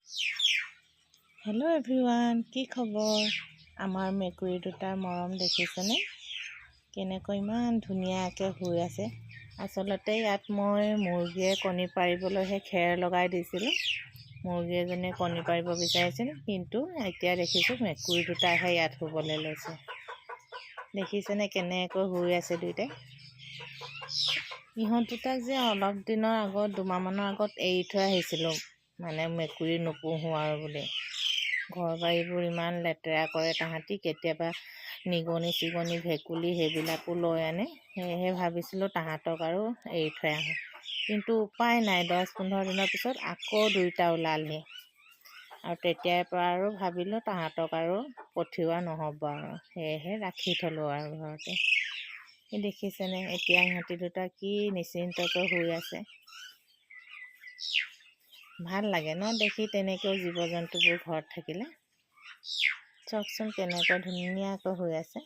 Hello' everyone, কি খবৰ? আমাৰ মেকুৰী দুটাৰ মৰম দেখিছেনে? কেনেকৈ ইমান ধুনীয়াকৈ শুই আছে। আচলতে ইয়াত মই মুৰ্গীয়ে কণী পাৰিবলৈহে খেৰ লগাই দিছিলোঁ। মুৰ্গী এজনীয়ে কণী পাৰিব বিচাৰিছিল, কিন্তু এতিয়া দেখিছোঁ মেকুৰী দুটাহে ইয়াত শুবলৈ লৈছে। দেখিছেনে কেনেকৈ শুই আছে দুয়োটাই? ইহঁত দুটাক যে অলপ দিনৰ আগত, দুমাহমানৰ আগত এৰি থৈ আহিছিলোঁ, মানে মেকুৰী নোপোহোঁ আৰু বুলি। ঘৰ বাৰীবোৰ ইমান লেতেৰা কৰে তাহাঁতি, কেতিয়াবা নিগনি চিগনি ভেকুলী সেইবিলাকো লৈ আনে। সেয়েহে ভাবিছিলোঁ তাহাঁতক আৰু এৰি থৈ আহোঁ, কিন্তু উপায় নাই। 10-15 দিনৰ পিছত আকৌ দুইটা ওলালহি, আৰু তেতিয়াৰ পৰা আৰু ভাবিলোঁ তাহাঁতক আৰু পঠিওৱা নহ'ব আৰু, সেয়েহে ৰাখি থলোঁ আৰু ঘৰতে। দেখিছেনে এতিয়া ইহঁতি দুটা কি নিশ্চিন্তকৈ শুই আছে। ভাল লাগে ন দেখি তেনেকৈ জীৱ জন্তুবোৰ ঘৰত থাকিলে। চাওকচোন কেনেকৈ ধুনীয়াকৈ শুই আছে।